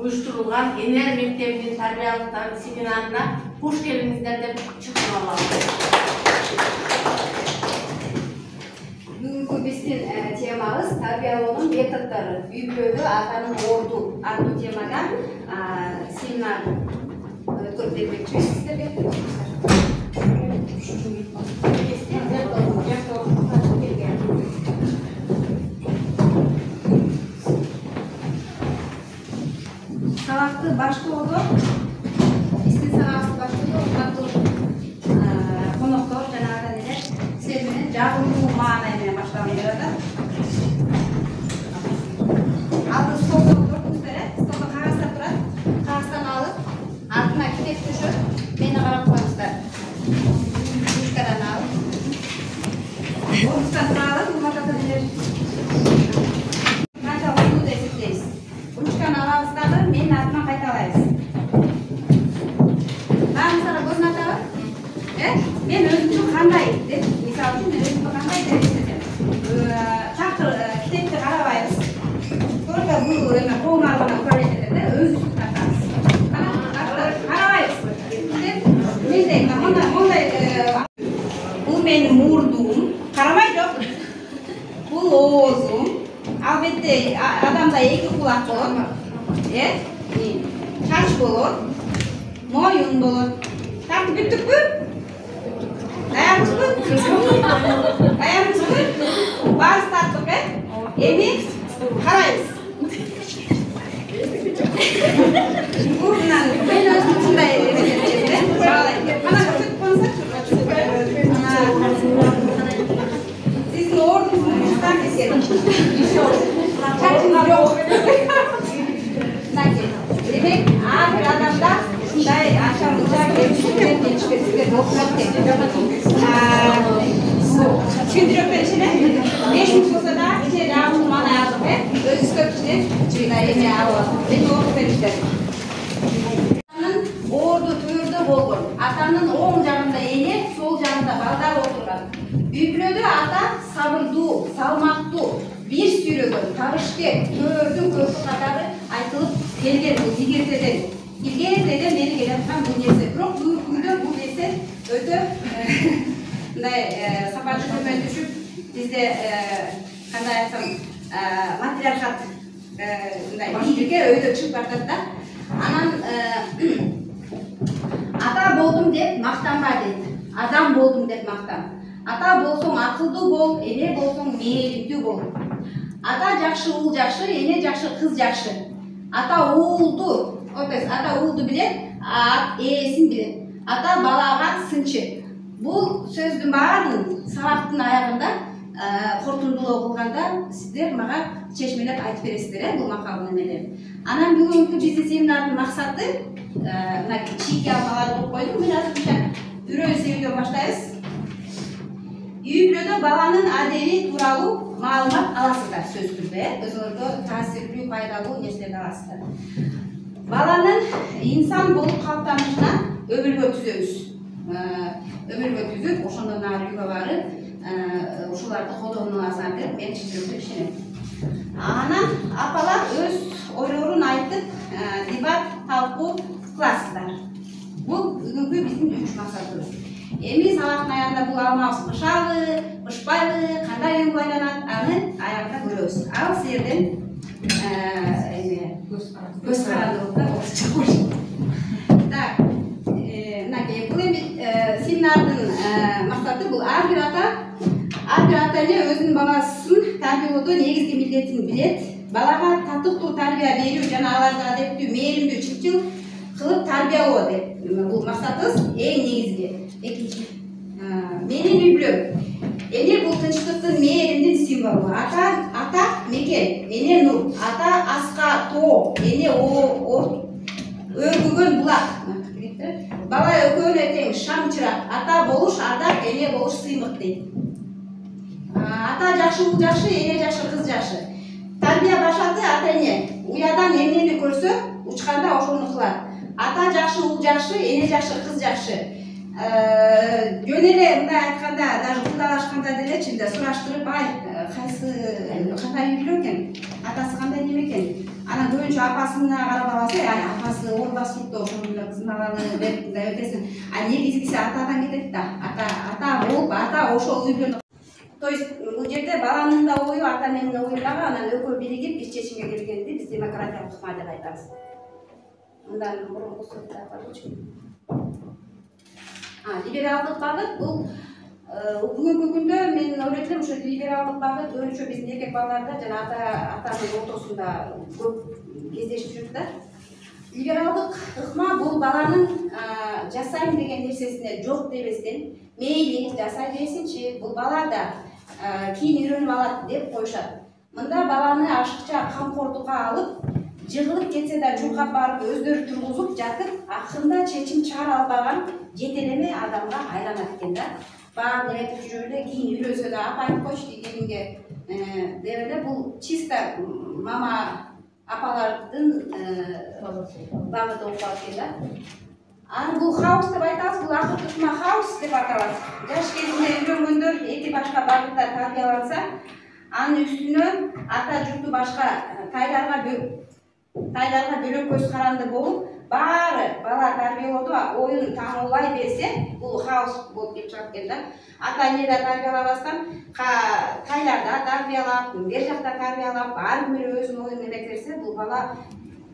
uyuşturulgan Ener Mektebi'nin tarbiyalıktan seminarına hoş geldinizler dep çıkıp alalım. Bugünkü bizim temamız tarbiyalığının metotları. Büyüklüğü atanın ordu adlı temada seminar ötkürüp sizlerge. Sabahta başlıyordu. İşte sabahta başlıyordu. Konuklar genelde neler? Sevmeni cevabını manayla başlamıyor da. Aldı stolda oturup üzere, stolda kağızda durar. Kağızdan alıp, altına kitap düşür. Beni karap koymuşlar. Kuşkadan alıp. Omuzdan sağlık, umarda bilir. Kanka onu da esitleyiz. Uçkan alavızdadır, benim adıma kaytalayız. Ben sana gözün atalım. Ben özümü kanday deb, misal üçün men özümü kanday deb istedim. Çakır kitapta karabayız. Sonra bu qo'marg'ini uqalayotganda özümü taqamiz. Karabayız. Menday bu mening murdum. Qaramay yo'q. Bu o'zim. Albatta odamda ikki quloq bo'ladi. Soch bo'ladi. Mo'yin bo'ladi. Tartib bitdikmi? Ayağımız mı? Ayağımız mı? Bazı tatlık et. Emin karayız. Buradan ben özümünde edebilirim. Bana küçük konser sizin ordunuzdan keselim. Çakın yok. Demek bir adamda şunday akşamlıca geliştirmek geliştirmek Çünkü içine 5 gün olsa da içeri aldım bana yazdım ve öz köpçüne çiğler yemeği alalım. Beni ordu verişler. Atanın ordu tuyurdu bolgur. Atanın oğul canında eğne, sol canında baldar oturgan. Büyüklödü ata sabırdu, salmaktı, bir sürügün, tarışken, gördüm köpü katarı aytılıp gelgen bu digirteden. İlgili beni gelen tam bu nesi. Biroq bu nesi öte sapacı kömen düşüp bizde kanday aytsam matriarxat biyligi öyle çıkıp bardat da. Anan ata boldum dep maqtanma deydi. Adam boldum dep maqtan. Ata bolsоң akıllı bol, ene bolsоң meylimdүү bol. Ata jakшы, uul jakшы, ene jakшы, kız jakшы. Ata uuldu. Ata uuldu bilet, at eesин bilet. Ata balaga sынчы. Bu sözdün bарын сабактын аягында корутундулоо кылганда сиздер мага чечмелеп айтып бересиздер бул макалдын эмелерин. Анан бүгүнкү биздин семинардын максаты мына чийки алмаларды коюп койдум. Мен азыр үрөй себептен баштайбыз. Үй бүлөдө баланын адеби тууралуу маалымат аласыздар сөз түрдө. Өзүңөргө таасирлүү, пайдалуу нерселерди аласыздар. Баланын инсан болуп калыптанышына өмүргө түзөбүз. Өмүргө түзүп, ошондон ары үйгө барып, ушуларды колдонууңарга деп мен түшүндүрүп ишенем. Анан апалар өз ойлорун айтып, дебат, талкуу кыласыздар. Бул бүгүнкү биздин 3 максатыбыз. Эми сабактын аягында бул алмабыз бышабы, бышпайбы, кандай өңгө айланат, аны аягында көрөбүз. Ал силерден көз карандылыкта болчу. Так, мынакей бул эми семинардын максаты бул ар бир ата эне өзүнүн баласын тарбиялоодо негизги милдетин билет. Балага татыктуу тарбия берүү жана аларды адептүү, мээримдүү, чыпчыл кылып тарбиялоо деп. Бул максатыбыз эң негизги. Экинчи, менин үй бүлөм. Эне бул тынчтыктын, мээримдин символу. Ата мекен, эне нур. Ата аска тоо, эне өргүгөн булак. Бала экөөнө тең шам чырак. Ата болуш адак, эне болуш сыймык дейт. Ата жакшы, уул жакшы, эне жакшы, кыз жакшы. Тарбия башаты ата эне. Уядан эмнени көрсө, учканда ошону кылат. Ата жакшы, уул жакшы, эне жакшы, кыз жакшы. Жөн эле мындай айтканда, даже кудалашканда делечи, сураштырып, ай, кайсы кандай үй бүлө экен, атасы кандай неме экен, Анан көбүнчө апасына карап аласы, апасы ордасында ошонун эле кызмаланы берип мындай өтөсүн. А негизгиси атадан кетет да. Ата болуп, ата ошол үйдөн. То есть бул жерде баланын да ою, ата эненин да ою дагы анан экөө биригип бир чечимге келгенди биз демократиялык ыкма деп айтабыз. Мындан мурункусу да барчу. Либералдык багыт бул бүгүнкү күндө мен ойлойт элем, ошо либералдык багыт көбүнчө биздин эркек балаларда жана атанын ортосунда көп кездешип жүрүп да. Либералдык ыкма бул баланын жасайм деген нерсесине жок дебестен, мейли жасай берсинчи, бул бала да кийин үйрөнүп алат деп коюшат. Мында баланы ашыкча камкордукка алып, жыгылып кетсе да чуркап барып өздөрү тургузуп жатып, акырында чечим чыгара албаган жетелеме адамга айланат экен да. Баарын айтып жүрүп эле кийин үйлөнсө да апайым койчу дегенге деп эле бул чисто мама апалардын багыты болуп калат экен да. Аны бул хаус деп айтабыз, бул акыркы ыкма хаус деп аталат. Жаш кезинде үйрөнгөндөр эки башка багытта тарбияланса, анын үстүнө ата журту башка тайларга бөлөк көз каранды болуп, баары бала тарбиялоодо оюн таңуулай берсе, бул хаус болуп келип чыгат экен да. Ата эне да тарбиялабастан, тайлар да тарбиялап, бер жакта тарбиялап, ар ким эле өзүнүн оюн эметерсе, бул бала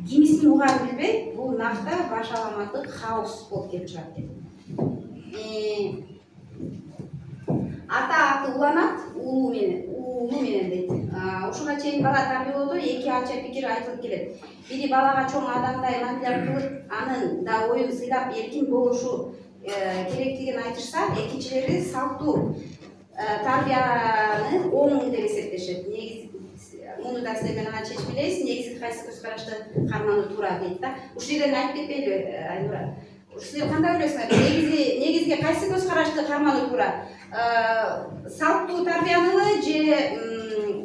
кимисин угарын билбей, бул накта баш аламаттык хаус болуп келип чыгат экен. Ата уланат, уулу менен дейт. Ушуга чейин бала тарбиялоодо эки ача пикир айтылып келет. Бири балага чоң адамдай мамиле кылып, анын да оюн сыйлап эркин болушу керектигин айтышса, экинчилери салтуу тарбияны оң деп эсептешет. Муну да сиз менен чечип билесиз, негизги кайсы көз карашты кармануу туура дейт да. Ушул жерден айтып кетпейли Айнура? Сиздер кандай ойлойсуңар? Негизги кайсы көз карашты кармануу туура? Салтуу тарбияныбы же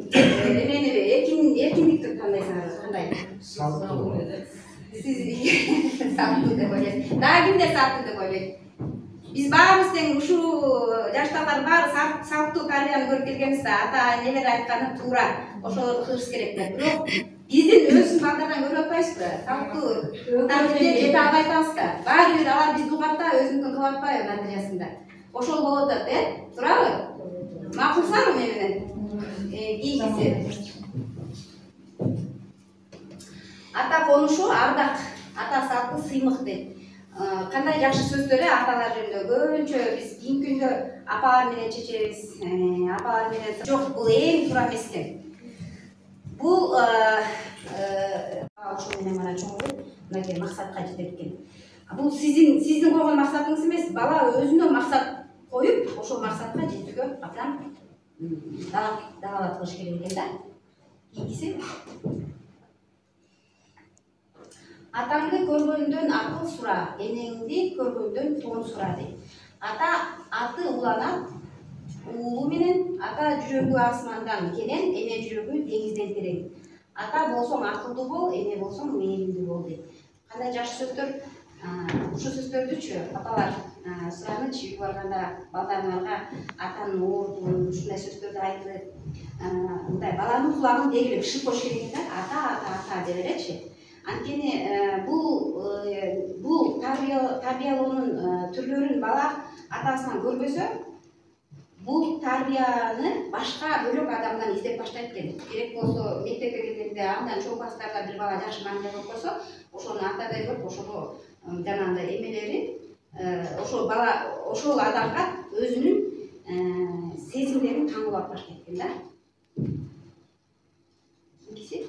эмениби, эркиндикти тандайсыңар? Кандай? Салтуу. Сиз салтуу деп ойлойсуз. Дагы кимдер салтуу деп ойлойт? Биз баарыбыз тең ушул жаштагылар баары салтуу тарбияны көрүп келгенбиз да, ата энелер айтканы туура, ошолорду кылыш керек деп. Бирок биздин өзүбүздүн балдардан көрүп атпайсызбы? Салтуу тарбия жете албай атабыз да. Баары бир алар бизди угат да, өзүнүкүн кылып атпайбы натыйжасында? Ошол болот да, туурабы? Макулсаңбы мен менен? Кийинкиси. Ата конушу ардак, ата салты сыймык дейт. Кандай жакшы сөздөр аталар жөнүндө көбүнчө биз кийинки күндө апалар менен чечебиз, апалар менен жок, бул эң туура эмес экен. Бул ошол менен мана чоңоюп, мынакей максатка жетет экен. Бул сиздин койгон максатыңыз эмес, бала өзүнө максат коюп, ошол максатка жетүүгө абдан далалат кылыш керек экен да. Кийинкиси. Атаңды көргөндөн акыл сура, энеңди көргөндөн тон сура дейт. Ата аты уланат, уулу менен, ата жүрөгү асмандан кенен, эне жүрөгү деңизден терең. Ата болсоң акылдуу бол, эне болсоң мээримдүү бол дейт. Кандай жакшы сөздөр, ушул сөздөрдүчү апалар суранычы үй барганда балдарыңарга атанын ордун, ушундай сөздөрдү айтып, мындай баланын кулагын дегиле бышып коюш керек да, ата деп элечи. Анткени бул тарбиялоонун түрлөрүн бала атасынан көрбөсө, бул тарбияны башка бөлөк адамдан издеп баштайт экен. Керек болсо мектепке келгенде андан чоң класстарда бир бала жакшы мамиле кылып койсо, ошону атадай көрүп, ошого жанагындай эмелери, ошол адамга өзүнүн сезимдерин таңуулап баштайт экен да. Кийинкиси.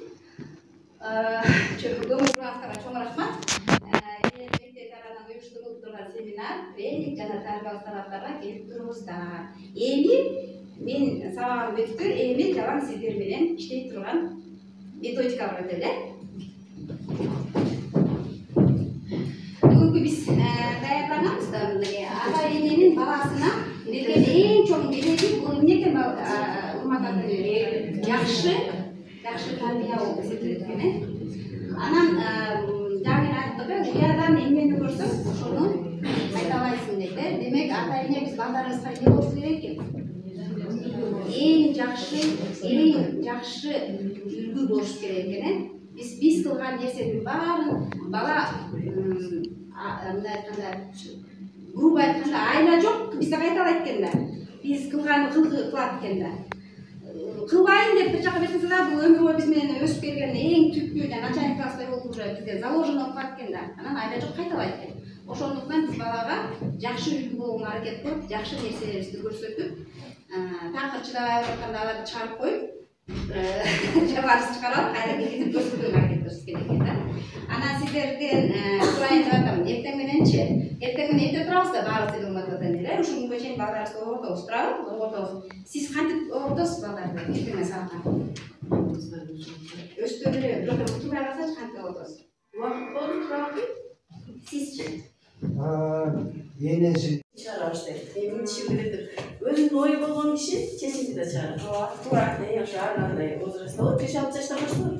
Көңүл-бураңыздарга чоң рахмат. Мектеп тарабынан уюштурулуп турган семинар, тренинг жана тарбиялык талаптарга келип туруңуздар. Эми мен сабагым бүттү, эми жалаң сиздер менен иштей турган методикага өтөлү. Бүгүнкү биз даярданганбыз да, ата эненин баласына берген эң чоң белеги бул эмне экен, урматтуу жакшы тарбия болуп эсептелет экен. Анан жаңы айттык, уядан эмнени көрсөң, ошону кайталайсың дейт. Демек, ата эне биз балдарыбызга эмне болуш керек экен? Эң жакшы үлгү болуш керек экен. биз кылган нерсенин баарын бала мындай айтканда грубо айтканда айла жок бизде кайталайт экен да. Биз кылган кылат экен да. Кылбайын деп бир жака берсеңиз да бул өмүр бою биз менен өсүп келген эң түптүү жана начальник класстай болуп уже бизде заложено болуп калат экен да. Анан айла жок кайталайт экен. Ошондуктан биз балага жакшы үлгү болууга аракет кылып, жакшы нерселерибизди көрсөтүп, такыр чыдабай атканда аларды чыгарып коюп, жабарыбызды чыгарып, кайра киргизип көрсөтүүгө аракет керек экен да. Анан сиздерден сурайын деп атам, эртең мененчи, эртең менен эрте турабыз да, баарыбыз эле урматтуу эле. Ушул күнгө чейин балдарыбызды оготобуз, туурабы? Оготобуз. Сиз кантип оготосуз балдарды эртең менен саатка? Өстөрү эле, бирок утурбай калсачы кантип оготосуз? Убакыт болуп турабы? Сизчи? Енesi Чыгара баштайт. Эмне чыгып кетет. Өзүнүн ою болгон киши чечимди да чыгарат. Туура. Ошо ар кандай возрастта болот, 5-6 жаштан башталат.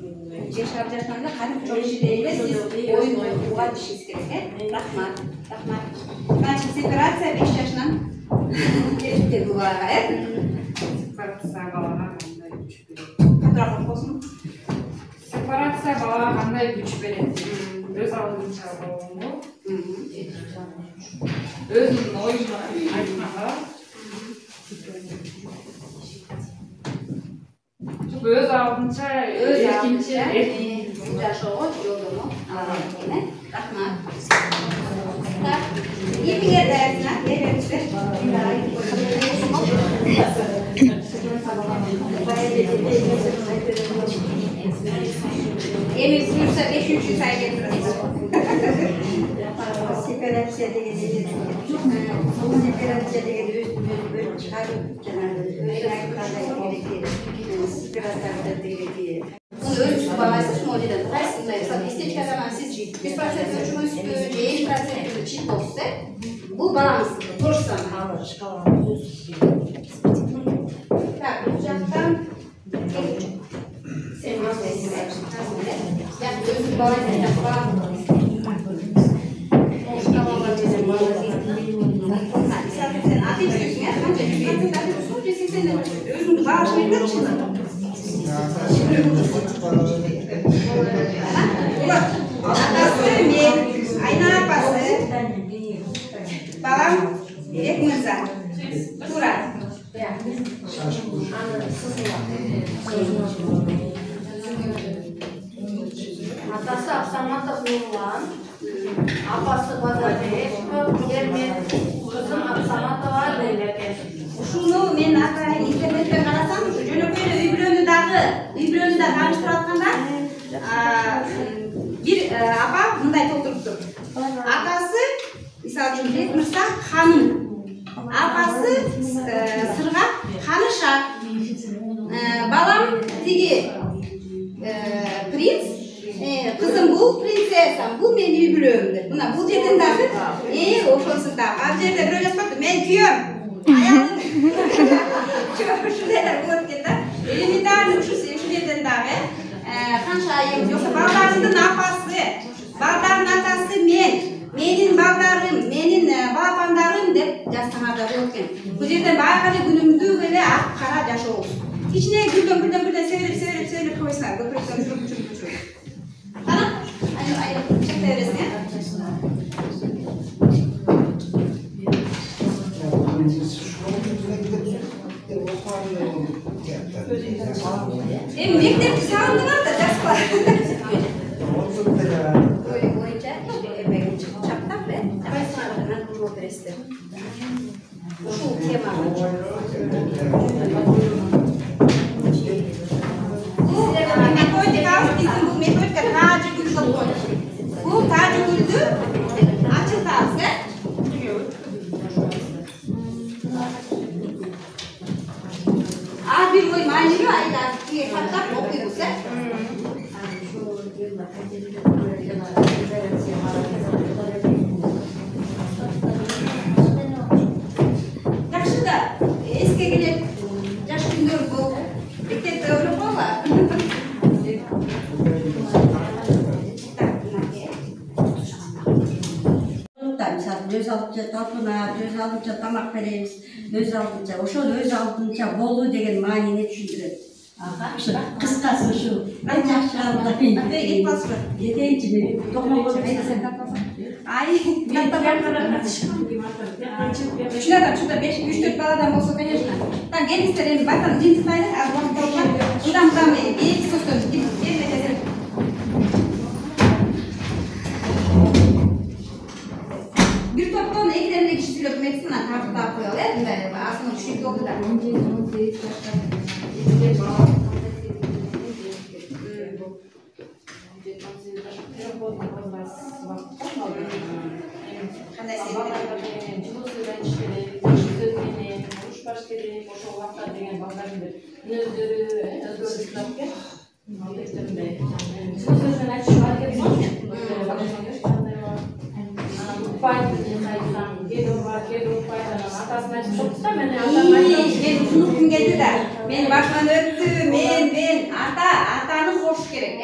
5-6 жаштан эле кадим чоң кишидей эле сиз оюн окууга бишиңиз керек, э? Рахмат. Рахмат. Значит, сепарация 5 жашынан келиптир бул балага, э? Сепарация балага кандай күч берет? Катыраак болсун. Сепарация балага кандай күч берет? Өз алдынча болгонго, өзүнүн оюн айтканга, өз алдынча, Өз эркинче, алдынча жашоого жолдомо ала экен, э? Рахмат. Так, эпиңер даярсыңар, беребизер. Эми буюрса 5-3 ай келтиребиз. Separatsiya деген separatsiya деген өзүн чыгарып жанагы өзү айткандай керек. Сепаратор деген. Өзү баласы моделден кайсындай мисалы эстетика жагынан сиз 100% өчүңүздү же 50% чит болсо, бул балаңыз то же самое. Так, бул жактан сен өзү балаңыз өзүңдү багыш менен атасы мен, Айна апасы, балам Берек мырза. Туура. Атасы Аксаматов Нурлан, апасы Базарбек, мен кызым Аксаматова Лейлеке. Ушуну мен атайын интернеттен карасам, ушу жөнөкөй эле үй бүлөнү да тааныштырып атканда, бир апа мындай толтуруптур. Атасы, мисалы үчүн Берек мырза ханым, апасы Сыргак ханыша, балам тиги принц, кызым бул принцессам, бул менин үй бүлөм деп. Мына бул жерден дагы ошонсун да. Ал жерде бирөө жазып мен күйөөм. Аялым. Ушундайлар болот экен да. Элементарный ушу жерден дагы канча айым жоксо балдарымдын апасы, балдардын атасы менин балдарым, менин балапандарым деп жазсаңар да болот экен. Бул жерден баягы эле күнүмдүк эле ак кара жашообуз. Кичине гүлдөн себелеп койсоңар, көпүрөктөн жүрүп. Ana, ayo, çek devresine. Mektep sağlandılar da ders var. Böyle boyunca emeğin çaptan ve ben bunu adresler. Şu tema. Bu metodika tacı gülü koydu. Bu tacı gülü açıldı. Abi bu manjuru ayda ki hatta okuyoruz. Yaxşı da eski gelip yaş günler bu. Mektepte öyle var. Öz алдынча талпынат, өз алдынча тамак беребиз, өз алдынча ошол өз алдынча болуу деген маанини түшүндүрөт. Kıskası şu. En yaşlı Ate git basma. Yedenci mi? Dokma sen Ay, şuradan şurada 3-4 baladan olsa конечно. Так, gelin isterim. Bakın cinsi taylı az vakit olmak. Buradan bir iki söz söz. Bir metre. Bir toptan eklerinde kişisiyle hükümetsizle tartıda koyuyorlar. Aslında üçlük oldu da. Qanday Ben unuttum geldi de. Ben başımdan öptü. Ben atanı hoş gerek.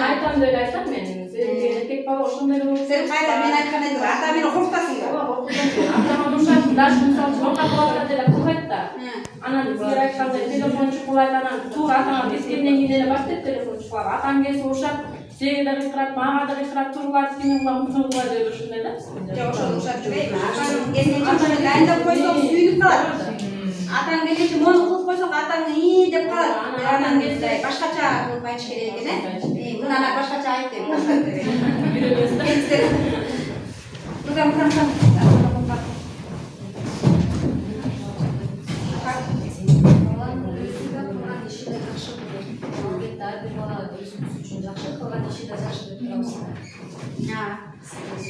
Aytam da öyle aytam benim. Senin tek baba oşundan olur. Sen kayda ben aytkan edim. Ata beni hoştasın. Atama duruşat, daş misal çoğunca kulaklarıyla kuvvetle. Anan bir aytkamda telefon çıkılaydı anan tur atama biskemden gidene başlayıp telefon çıkılar. Atam gelse uşak, sevgide kıkırat, mağa da kıkırat, turlar, kimin ulan, bütün ulan diyor düşündüler. Yok şu uşak çıkayım. Atan gelmeyince bana layında koysak suyunu kalar. Atan gelince onu kılıp koysak atan iyi de kalar. Anan gelse başkaça kılmayı çıkarıyor gene. Bunlar başkaça ayıp değil. Buradan.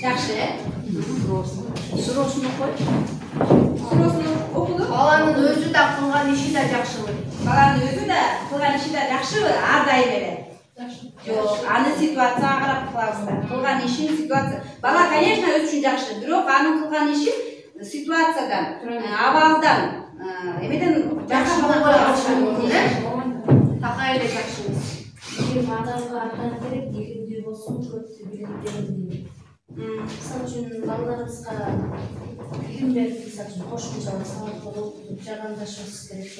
Yaxşı. Surosunu koy. Surosunu okudu. Balanın özü de kılgan işi de жақшылы. Balanın özü de kılgan işi de жақшы ардайым эле. Жоқ, аны ситуацияга карап кылабыз. Кылган ишин ситуация. Бала, конечно, өз үчүн жакшы, бирок анын кылган иши ситуациядан, абалдан, эмеден жакшы болбой калышы мүмкүн, э? Така эле жақшымыз. Егер адамға ата керек, егерде болсын, көпті билеттерін. Мысалы үшін балаларымызға илім беріп, мысалы үшін қошқынша сауат болып, жағандашымыз керек.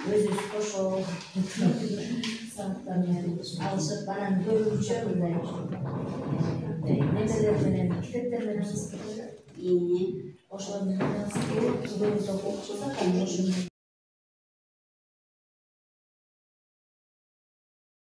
Өзіміз қошол, сауаттармен алысып, ананы көріп жүрмін. Немелермен, кітептермен ошолармен